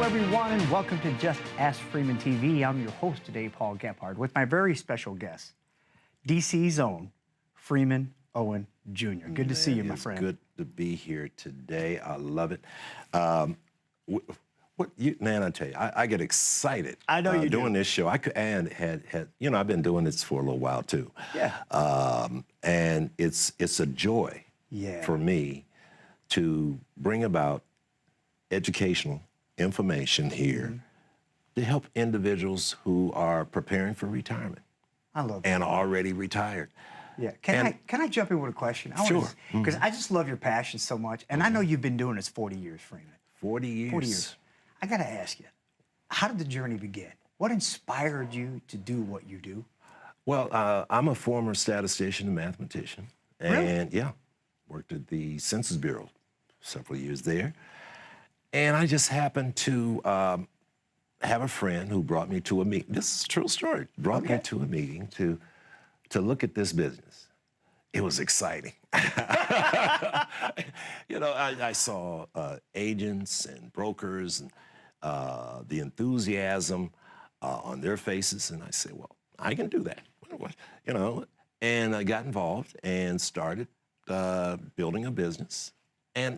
Everyone, and welcome to Just Ask Freeman TV. I'm your host today, Paul Gephardt, with my very special guest, DC's own Freeman Owen Jr. Good to see you, my friend. Good to be here today. I love it. Man, I tell you, I get excited. I know you doing do. this show. I've been doing this for a little while too. Yeah. And it's a joy for me to bring about educational information here to help individuals who are preparing for retirement. I love that. And already retired. Yeah. Can I jump in with a question? Sure. Because I just love your passion so much, and I know you've been doing this 40 years, Freeman. 40 years. 40 years. I got to ask you, how did the journey begin? What inspired you to do what you do? Well, I'm a former statistician and mathematician. And Really? worked at the Census Bureau several years there. And I just happened to have a friend who brought me to a meeting. This is a true story. Brought me to a meeting to look at this business. It was exciting. I saw agents and brokers and the enthusiasm on their faces, and I said, well, I can do that. And I got involved and started building a business. And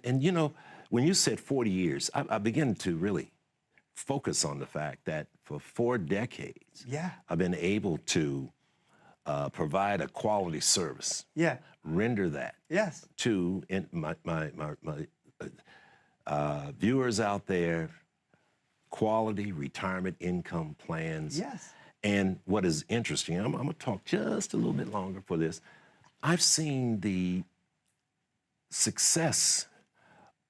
when you said 40 years, I began to really focus on the fact that for 4 decades, I've been able to provide a quality service. Render that to my viewers out there, quality retirement income plans. And what is interesting, I'm going to talk just a little bit longer for this. I've seen the success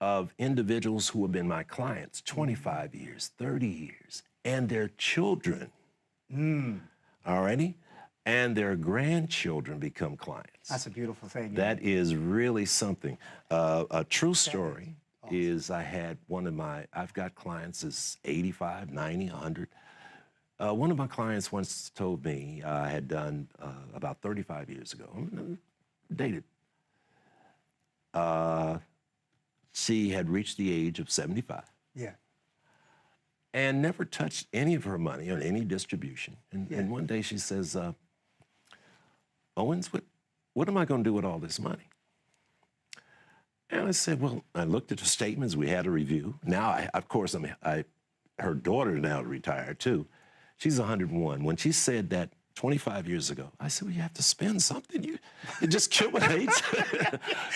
of individuals who have been my clients 25 years, 30 years, and their children, alrighty? And their grandchildren become clients. That's a beautiful thing. That is really something. A true story is I've got clients that's 85, 90, 100. One of my clients once told me I had done about 35 years ago, dated. She had reached the age of 75. And never touched any of her money or any distribution. And one day she says, Owens, what am I going to do with all this money? And I said, well, I looked at the statements. We had a review. Now, her daughter now retired too. She's 101. When she said that 25 years ago, I said, well, you have to spend something. You just accumulates.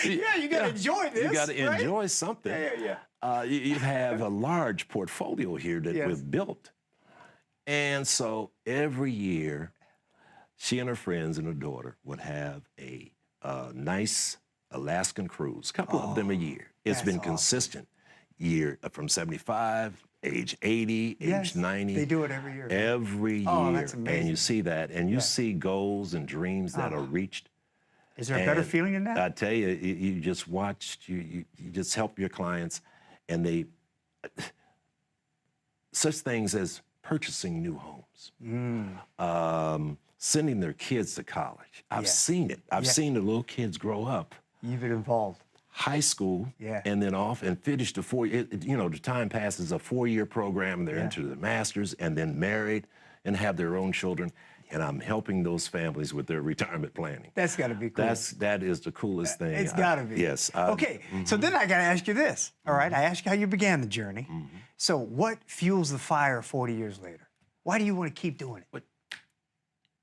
You got to enjoy this. You got to enjoy something. You have a large portfolio here that we've built. And so every year, she and her friends and her daughter would have a nice Alaskan cruise, a couple of them a year. It's been consistent. Year from 75, age 80, age 90. They do it every year. Every year. Oh, that's amazing. And you see that, and you see goals and dreams that are reached. Is there a better feeling than that? I tell you, you just watched, you just help your clients, and they, such things as purchasing new homes, sending their kids to college. I've seen it. I've seen the little kids grow up. You've been involved. High school, and then off and finish the the time passes, a 4-year program, they're into the master's, and then married and have their own children. And I'm helping those families with their retirement planning. That's got to be cool. That is the coolest thing. It's got to be. Yes. Okay, so then I got to ask you this, all right? I asked you how you began the journey. So what fuels the fire 40 years later? Why do you want to keep doing it?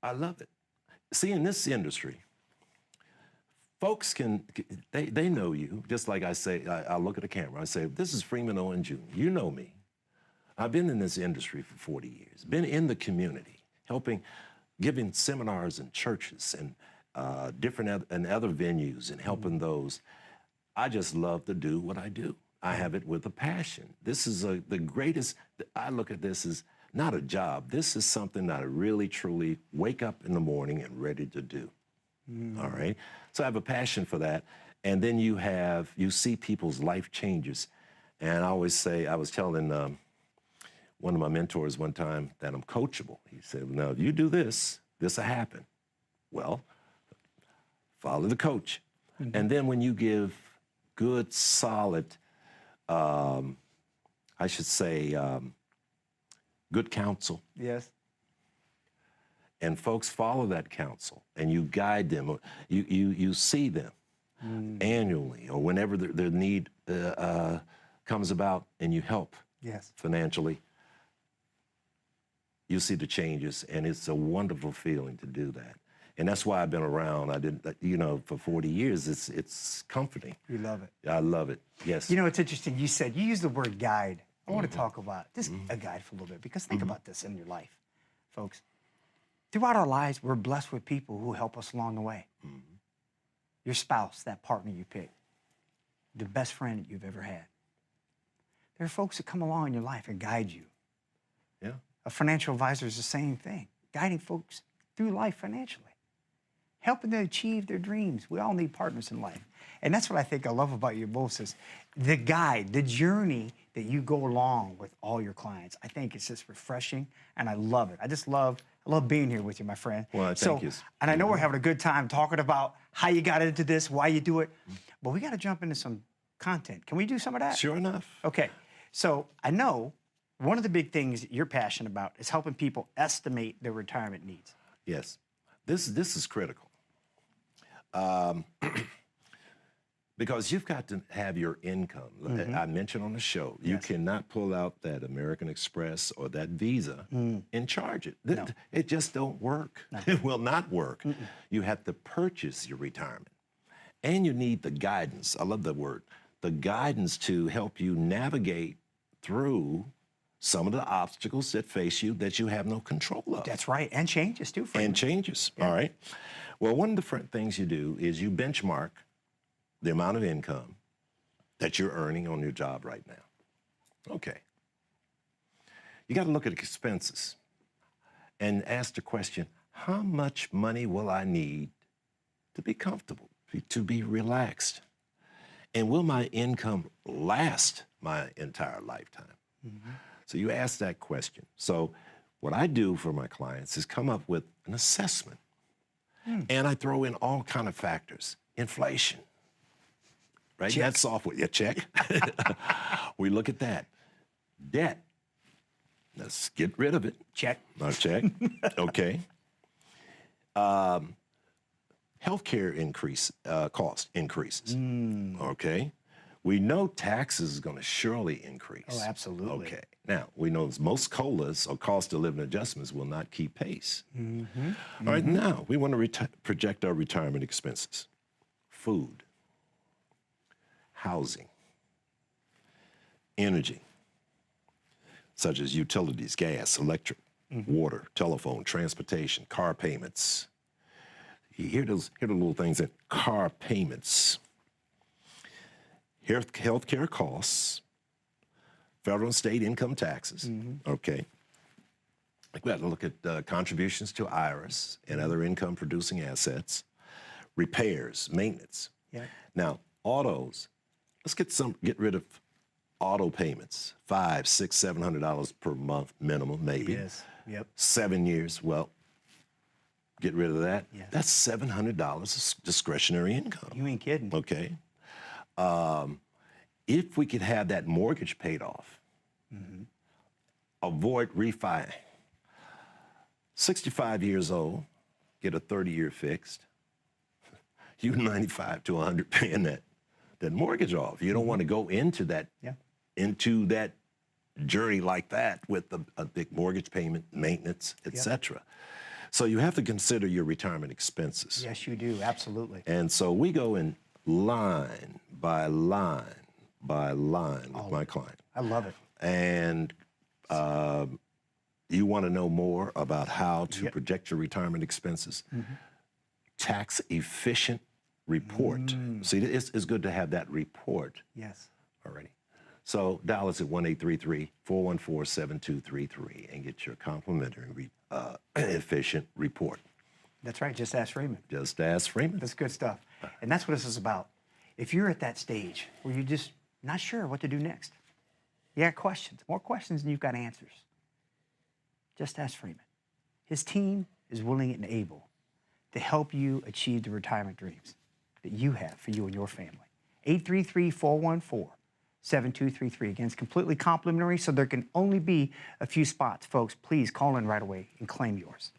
I love it. See, in this industry, folks they know you, just like I say, I look at the camera, I say, this is Freeman Owen Jr., you know me. I've been in this industry for 40 years, been in the community, giving seminars in churches and different and other venues and helping those. I just love to do what I do. I have it with a passion. This is the greatest, I look at this as not a job. This is something that I really, truly wake up in the morning and ready to do. All right? So I have a passion for that. And then you see people's life changes. And I always say, I was telling one of my mentors one time that I'm coachable. He said, now, if you do this, this will happen. Well, follow the coach. And then when you give good, solid, I should say, good counsel. Yes. And folks follow that counsel, and you guide them. You see them annually or whenever their need comes about, and you help financially. You see the changes, and it's a wonderful feeling to do that. And that's why I've been around. I didn't, for 40 years. It's comforting. You love it. I love it. Yes. You know, it's interesting. You used the word guide. I want to talk about just a guide for a little bit, because think about this in your life, folks. Throughout our lives, we're blessed with people who help us along the way. Your spouse, that partner you pick, the best friend that you've ever had. There are folks that come along in your life and guide you. Yeah. A financial advisor is the same thing, guiding folks through life financially, helping them achieve their dreams. We all need partners in life. And that's what I think I love about you both, is the guide, the journey that you go along with all your clients. I think it's just refreshing, and I love it. I love being here with you, my friend. Well, thank you. And I know we're having a good time talking about how you got into this, why you do it, but we got to jump into some content. Can we do some of that? Sure enough. Okay. So I know one of the big things that you're passionate about is helping people estimate their retirement needs. Yes. This is critical. Because you've got to have your income. I mentioned on the show, you cannot pull out that American Express or that Visa and charge it. No. It just don't work. No. It will not work. You have to purchase your retirement. And you need the guidance. I love that word. The guidance to help you navigate through some of the obstacles that face you that you have no control of. That's right. And changes too. Freeman. And changes. All right. Well, one of the things you do is you benchmark the amount of income that you're earning on your job right now. Okay. You got to look at expenses and ask the question, how much money will I need to be comfortable, to be relaxed? And will my income last my entire lifetime? So you ask that question. So what I do for my clients is come up with an assessment. And I throw in all kind of factors. Inflation. Right? Check. That's software. Yeah, check. We look at that. Debt. Let's get rid of it. Check. Not check. Okay. Healthcare cost increases. Okay. We know taxes is going to surely increase. Oh, absolutely. Okay. Now, we know most COLAs or cost of living adjustments will not keep pace. All right, now we want to project our retirement expenses. Food, housing, energy, such as utilities, gas, electric, water, telephone, transportation, car payments. You hear the little things that car payments, healthcare costs, federal and state income taxes, okay. We have to look at contributions to IRS and other income-producing assets, repairs, maintenance. Now, autos, let's get rid of auto payments, $500, $600, $700 per month minimum, maybe. Yes. Yep. 7 years, well, get rid of that. Yes. That's $700 of discretionary income. You ain't kidding. Okay. If we could have that mortgage paid off, avoid refi. 65 years old, get a 30-year fixed. You 95 to 100 paying that mortgage off. You don't want to go into that journey like that with a big mortgage payment, maintenance, etc. So you have to consider your retirement expenses. Yes, you do. Absolutely. And so we go in line by line by line with my client. I love it. And you want to know more about how to project your retirement expenses? Tax efficient report. See, it's good to have that report. Yes. Already. So dial us at 1-833-414-7233 and get your complimentary efficient report. That's right. Just ask Freeman. Just ask Freeman. That's good stuff. And that's what this is about. If you're at that stage where you're just not sure what to do next, you got questions, more questions than you've got answers, just ask Freeman. His team is willing and able to help you achieve the retirement dreams that you have for you and your family. 833-414-7233. Again, it's completely complimentary, so there can only be a few spots. Folks, please call in right away and claim yours.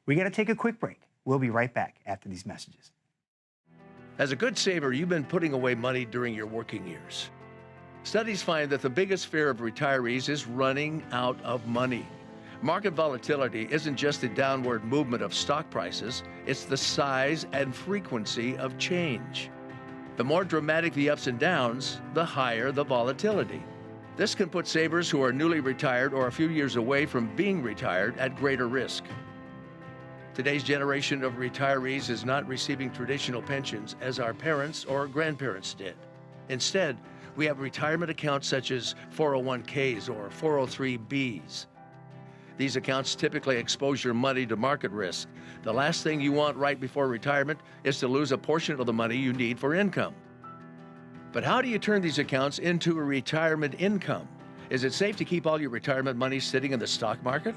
We got to take a quick break. We'll be right back after these messages. As a good saver, you've been putting away money during your working years. Studies find that the biggest fear of retirees is running out of money. Market volatility isn't just the downward movement of stock prices, it's the size and frequency of change. The more dramatic the ups and downs, the higher the volatility. This can put savers who are newly retired or a few years away from being retired at greater risk. Today's generation of retirees is not receiving traditional pensions as our parents or grandparents did. Instead, we have retirement accounts such as 401ks or 403bs. These accounts typically expose your money to market risk. The last thing you want right before retirement is to lose a portion of the money you need for income. But how do you turn these accounts into a retirement income? Is it safe to keep all your retirement money sitting in the stock market?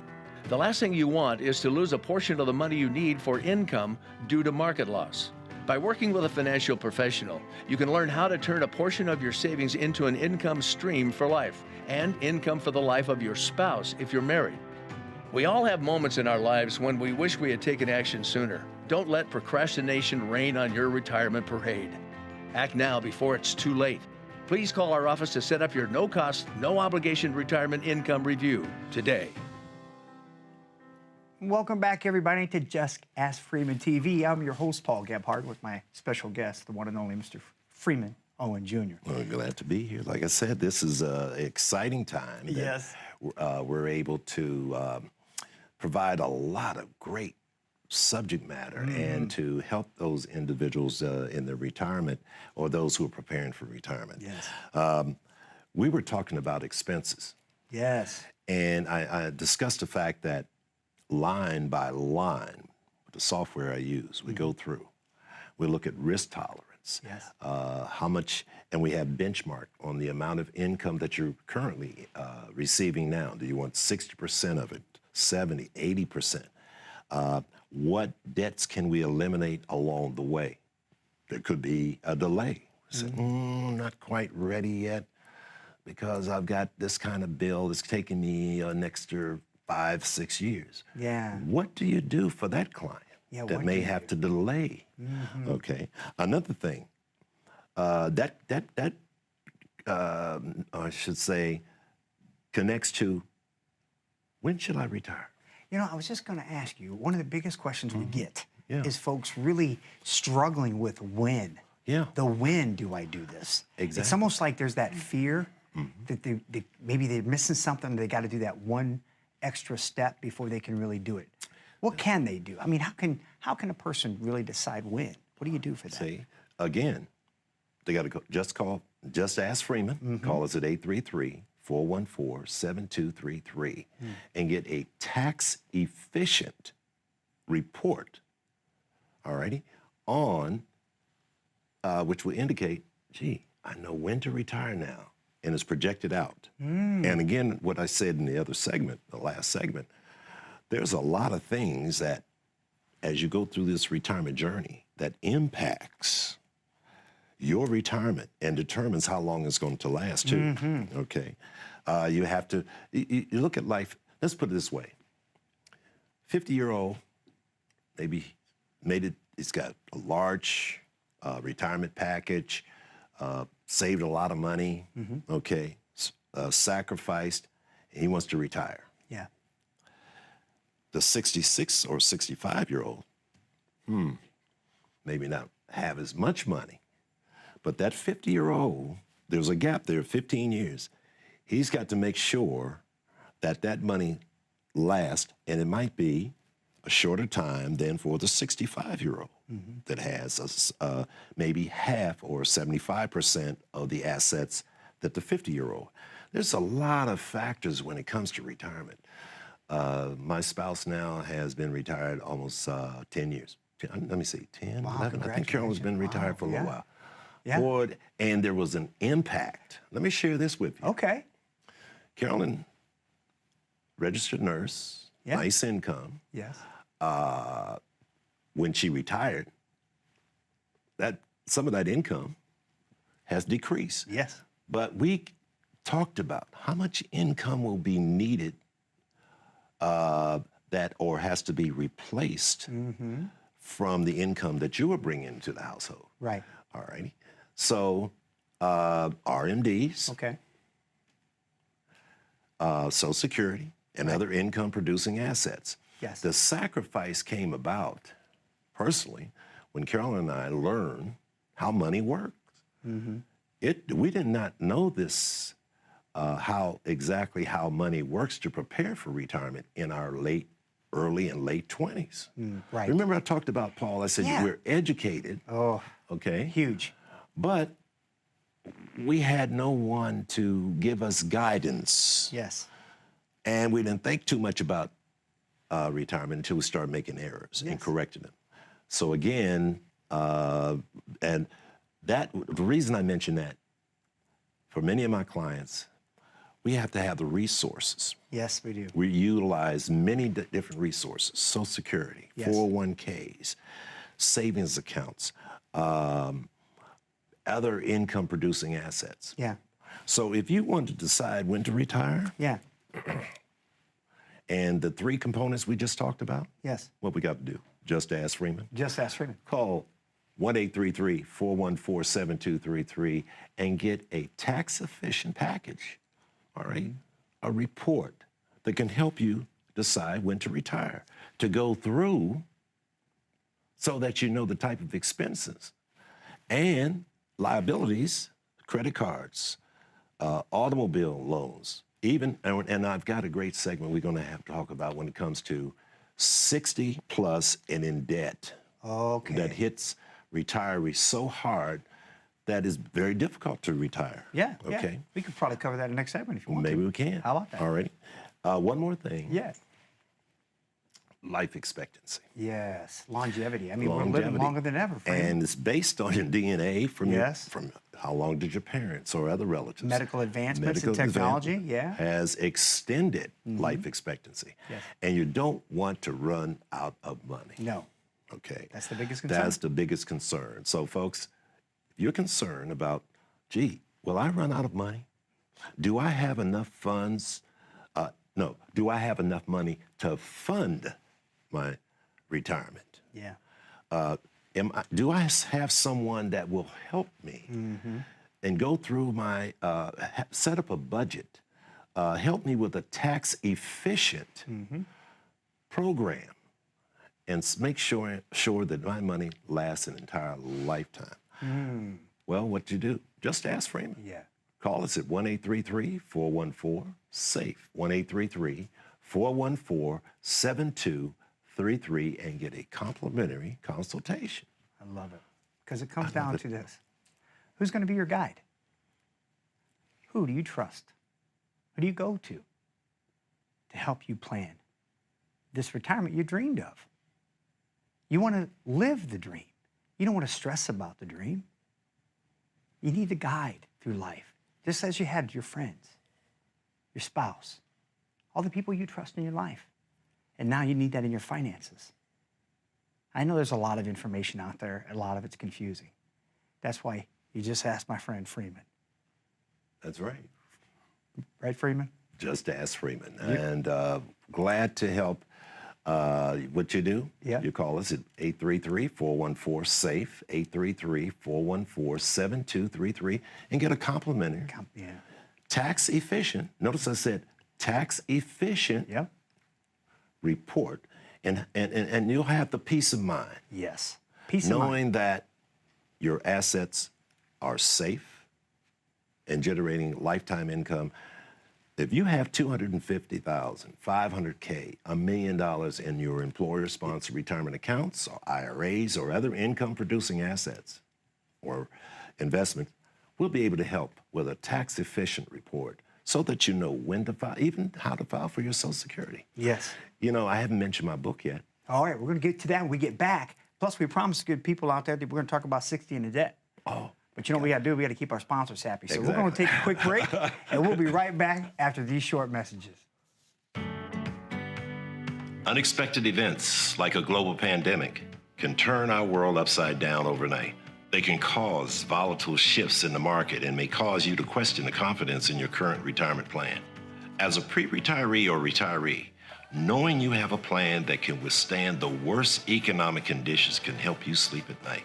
The last thing you want is to lose a portion of the money you need for income due to market loss. By working with a financial professional, you can learn how to turn a portion of your savings into an income stream for life and income for the life of your spouse if you're married. We all have moments in our lives when we wish we had taken action sooner. Don't let procrastination reign on your retirement parade. Act now before it's too late. Please call our office to set up your no-cost, no-obligation retirement income review today. Welcome back, everybody, to Just Ask Freeman TV. I'm your host, Paul Gebhardt, with my special guest, the one and only Mr. Freeman Owen Jr. Well, glad to be here. Like I said, this is an exciting time. Yes. We're able to provide a lot of great subject matter and to help those individuals in their retirement or those who are preparing for retirement. Yes. We were talking about expenses. Yes. And I discussed the fact that line by line, the software I use, we go through. We look at risk tolerance. Yes. How much, and we have benchmark on the amount of income that you're currently receiving now. Do you want 60% of it, 70, 80%? What debts can we eliminate along the way? There could be a delay. Say, not quite ready yet because I've got this kind of bill that's taking me an extra 5-6 years. Yeah. What do you do for that client that may have to delay? Okay. Another thing, I should say, connects to when should I retire? You know, I was just going to ask you, one of the biggest questions we get is folks really struggling with when. Yeah. The when do I do this? Exactly. It's almost like there's that fear that maybe they're missing something. They got to do that one extra step before they can really do it. What can they do? I mean, how can a person really decide when? What do you do for that? See, again, they got to go. Just ask Freeman. Call us at 833-414-7233 and get a tax-efficient report. All righty, on which will indicate, gee, I know when to retire now, and it's projected out. And again, what I said in the other segment, the last segment, there's a lot of things that, as you go through this retirement journey, that impacts your retirement and determines how long it's going to last, too. Okay, you have to, you look at life, let's put it this way. 50-year-old, maybe made it, he's got a large retirement package, saved a lot of money, okay, sacrificed, and he wants to retire. Yeah. The 66 or 65-year-old, maybe not have as much money, but that 50-year-old, there's a gap there of 15 years. He's got to make sure that that money lasts, and it might be a shorter time than for the 65-year-old that has maybe half or 75% of the assets that the 50-year-old. There's a lot of factors when it comes to retirement. My spouse now has been retired almost 10 years. Let me see, 10, Wow, 11. I think Carolyn's been retired for a little while. Yeah. Boy, and there was an impact. Let me share this with you. Okay. Carolyn, registered nurse, Yeah. nice income. Yes. When she retired, some of that income has decreased. Yes. But we talked about how much income will be needed or has to be replaced from the income that you were bringing to the household. Right. All righty. So RMDs, Okay. Social Security, and other income-producing assets. Yes. The sacrifice came about, personally, when Carolyn and I learned how money works. We did not know this, exactly how money works to prepare for retirement in our early and late 20s. Right. Remember I talked about, Paul, I said Yeah. we're educated, Oh, okay? huge. But we had no one to give us guidance. Yes. And we didn't think too much about retirement until we started making errors and correcting them. So again, and the reason I mention that, for many of my clients, we have to have the resources. Yes, we do. We utilize many different resources: Social Security, Yes. 401ks, savings accounts, other income-producing assets. Yeah. So if you want to decide when to retire, Yeah. and the three components we just talked about, Yes. what we got to do? Just ask Freeman. Just Ask Freeman. Call 1-833-414-7233 and get a tax-efficient package, all right? A report that can help you decide when to retire, to go through so that you know the type of expenses and liabilities, credit cards, automobile loans, even, and I've got a great segment we're going to have to talk about when it comes to 60 plus and in debt. Okay. That hits retirees so hard that it's very difficult to retire. Yeah. Okay. Yeah. We could probably cover that in the next segment if you want Maybe to. we can. How about that? All right. One more thing. Yeah. Life expectancy. Yes. Longevity. I mean, we're living Longevity. longer than ever. Freeman. And it's based on your DNA from Yes. from how long did your parents or other relatives. Medical advancements Medical in technology. advancement Yeah. has extended life expectancy. Yes. And you don't want to run out of money. No. Okay. That's the biggest concern. That's the biggest concern. So, folks, if you're concerned about, gee, will I run out of money? Do I have enough funds? No. Do I have enough money to fund my retirement? Yeah. Do I have someone that will help me and go through my, set up a budget, help me with a tax-efficient program, and make sure that my money lasts an entire lifetime? Well, what do you do? Just ask Freeman. Yeah. Call us at 1-833-414-SAFE, 1-833-414-7233, and get a complimentary consultation. I love it. Because it comes down to this. Who's going to be your guide? Who do you trust? Who do you go to help you plan this retirement you dreamed of? You want to live the dream. You don't want to stress about the dream. You need a guide through life, just as you had your friends, your spouse, all the people you trust in your life. And now you need that in your finances. I know there's a lot of information out there. A lot of it's confusing. That's why you just asked my friend Freeman. That's right. Right, Freeman? Just ask Freeman. And glad to help. What you do, Yeah. you call us at 833-414-SAFE, 833-414-7233, and get a complimentary, Yeah. tax-efficient, notice I said tax-efficient Yep. report, and you'll have the peace of mind, Yes. Peace of mind. knowing that your assets are safe and generating lifetime income. If you have $250,000, $500K, $1 million in your employer-sponsored retirement accounts, or IRAs, or other income-producing assets or investments, we'll be able to help with a tax-efficient report so that you know when to file, even how to file for your Social Security. Yes. You know, I haven't mentioned my book yet. All right, we're going to get to that when we get back. Plus, we promised good people out there that we're going to talk about 60 in the debt. Oh, But you know what we got to do? We got to keep our sponsors happy. So we're going to take a quick break, and we'll be right back after these short messages. Unexpected events like a global pandemic can turn our world upside down overnight. They can cause volatile shifts in the market and may cause you to question the confidence in your current retirement plan. As a pre-retiree or retiree, knowing you have a plan that can withstand the worst economic conditions can help you sleep at night.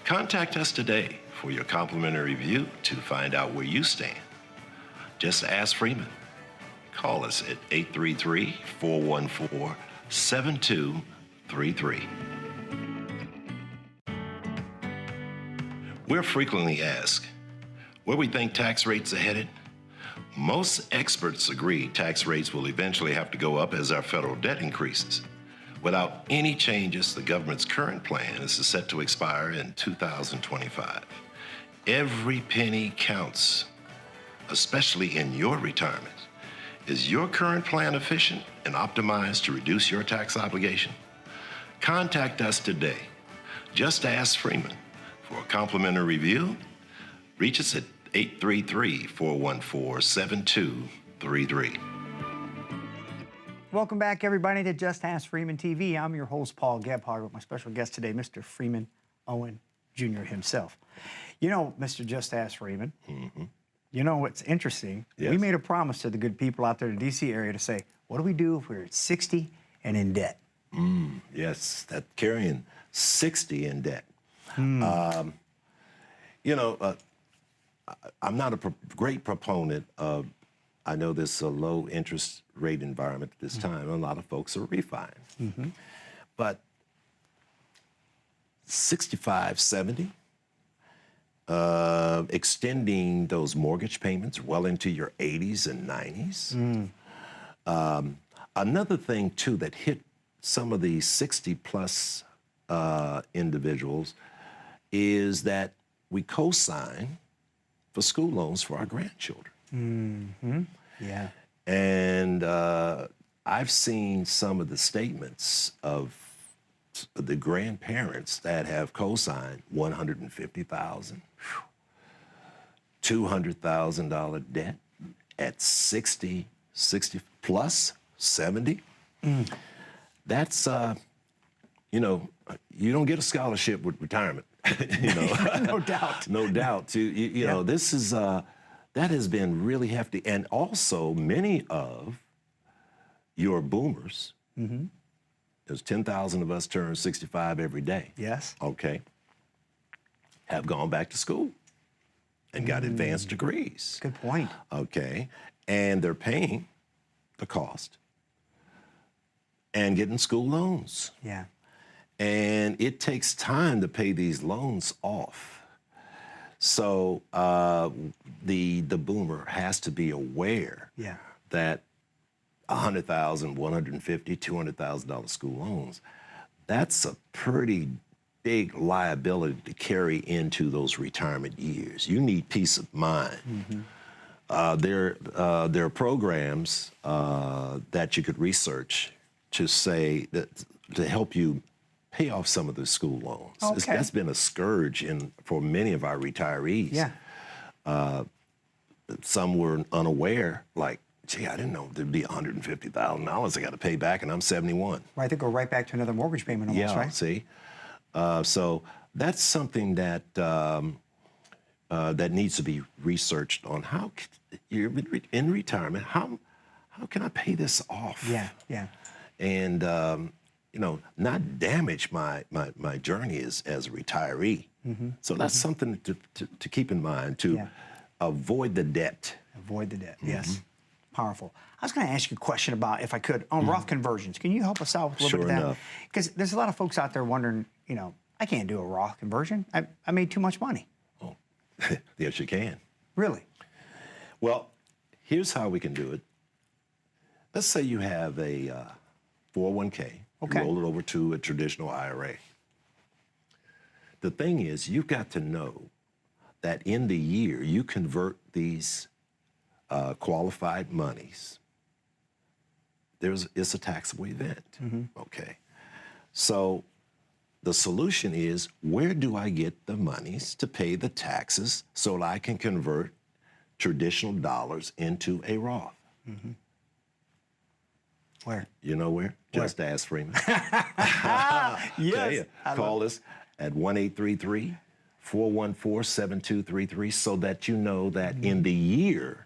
Contact us today for your complimentary review to find out where you stand. Just ask Freeman. Call us at 833-414-7233. We're frequently asked where we think tax rates are headed. Most experts agree tax rates will eventually have to go up as our federal debt increases. Without any changes, the government's current plan is set to expire in 2025. Every penny counts, especially in your retirement. Is your current plan efficient and optimized to reduce your tax obligation? Contact us today. Just ask Freeman. For a complimentary review, reach us at 833-414-7233. Welcome back, everybody, to Just Ask Freeman TV. I'm your host, Paul Gebhardt, with my special guest today, Mr. Freeman Owen Jr. himself. You know, Mr. Just Ask Freeman, you know what's interesting? Yes. We made a promise to the good people out there in the D.C. area to say, what do we do if we're at 60 and in debt? Yes, that carrying 60 in debt. You know, I'm not a great proponent of, I know this is a low interest rate environment at this time. A lot of folks are refining. But 65, 70, extending those mortgage payments well into your 80s and 90s. Another thing, too, that hit some of these 60-plus individuals is that we co-sign for school loans for our grandchildren. Yeah. And I've seen some of the statements of the grandparents that have co-signed $150,000, $200,000 debt at 60 plus, 70. That's, you know, you don't get a scholarship with retirement. You know, No doubt. No doubt. You know, this is that has been really hefty, and also many of your boomers. There's 10,000 of us turn 65 every day. Yes. Okay. Have gone back to school and got advanced degrees. Good point. Okay, and they're paying the cost and getting school loans. Yeah. And it takes time to pay these loans off. So the boomer has to be aware that $100,000, $150,000, $200,000 school loans, that's a pretty big liability to carry into those retirement years. You need peace of mind. There are programs that you could research to say that to help you pay off some of the school loans. Okay. That's been a scourge for many of our retirees. Yeah. Some were unaware, like, gee, I didn't know there'd be $150,000 I got to pay back, and I'm 71. Right, they go right back to another mortgage payment almost, right? See? So that's something that that needs to be researched on. How you're in retirement, how can I pay this off? Yeah, yeah. And you know, not damage my journey as a retiree. So that's something to keep in mind, to avoid the debt. Avoid the debt, yes. Powerful. I was going to ask you a question about, if I could, on Roth Conversions. Can you help us out with a little bit of that? Sure enough. Because there's a lot of folks out there wondering, you know, I can't do a Roth conversion. I made too much money. Oh, yes, you can. Really? Well, here's how we can do it. Let's say you have a 401k. Okay. You roll it over to a traditional IRA. The thing is, you've got to know that in the year you convert these qualified monies, it's a taxable event. Okay. So the solution is, where do I get the monies to pay the taxes so that I can convert traditional dollars into a Roth? Mm-hmm. Where? You know where? Just Ask Freeman. Yes. Call us at 1-833-414-7233 so that you know that in the year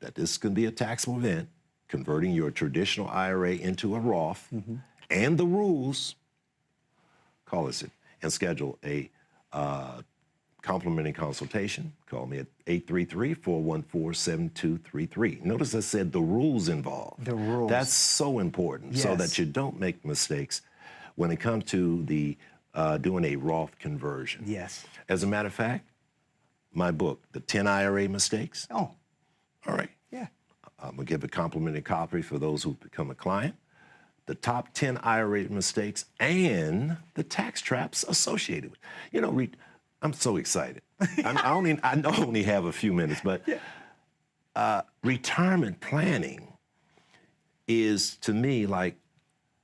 that this can be a taxable event, converting your traditional IRA into a Roth and the rules, call us and schedule a complimentary consultation. Call me at 833-414-7233. Notice I said the rules involved. The rules. That's so important so Yes. that you don't make mistakes when it comes to the doing a Roth conversion. Yes. As a matter of fact, my book, The 10 IRA Mistakes. Oh, All right. yeah. I'm going to give a complimentary copy for those who become a client. The top 10 IRA mistakes and the tax traps associated with it. You know, I'm so excited. I know I only have a few minutes, but retirement planning is, to me, like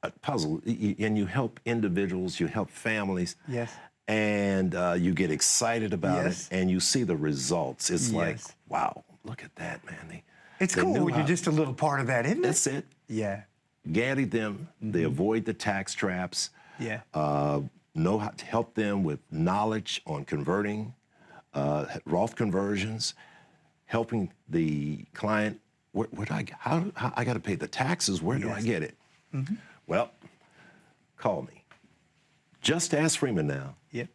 a puzzle. And you help individuals, you help families. Yes. And you get excited about Yes. it, and you see the results. It's like, Yes. wow, look at that, man. It's they cool knew when you're how- just a little part of that, isn't it? That's it. Yeah. Guide them. They avoid the tax traps. Yeah. Know how to help them with knowledge on converting, Roth conversions, helping the client. Where do how I got to pay the taxes? Where do I Yes. get it? Well, call me. Just Ask Freeman now. Yep.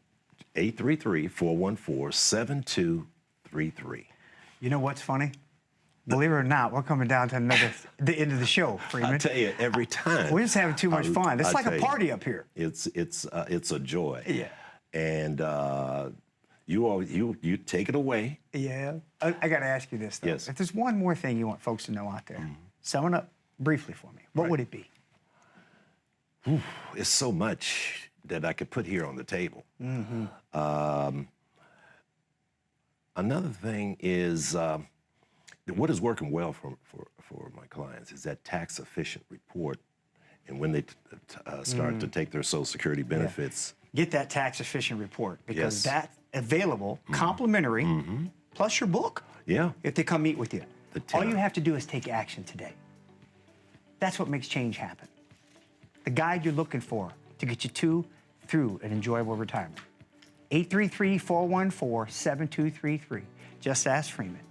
833-414-7233. You know what's funny? Believe it or not, we're coming down to the end of the show, Freeman. I tell you, every time. We're just having too much fun. It's I like tell a you, party up here. It's a joy. Yeah. And you take it away. Yeah. I got to ask you this, though. Yes. If there's one more thing you want folks to know out there, sum it up briefly for me. What would it be? It's so much that I could put here on the table. Another thing is what is working well for my clients is that tax efficient report, and when they start to take their Social Security benefits. Get that tax efficient report because Yes. that's available, complimentary, plus your book. Yeah. If they come meet with you. The All you 10. have to do is take action today. That's what makes change happen. The guide you're looking for to get you to, through an enjoyable retirement. 833-414-7233. Just Ask Freeman.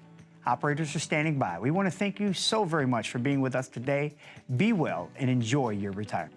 Operators are standing by. We want to thank you so very much for being with us today. Be well and enjoy your retirement.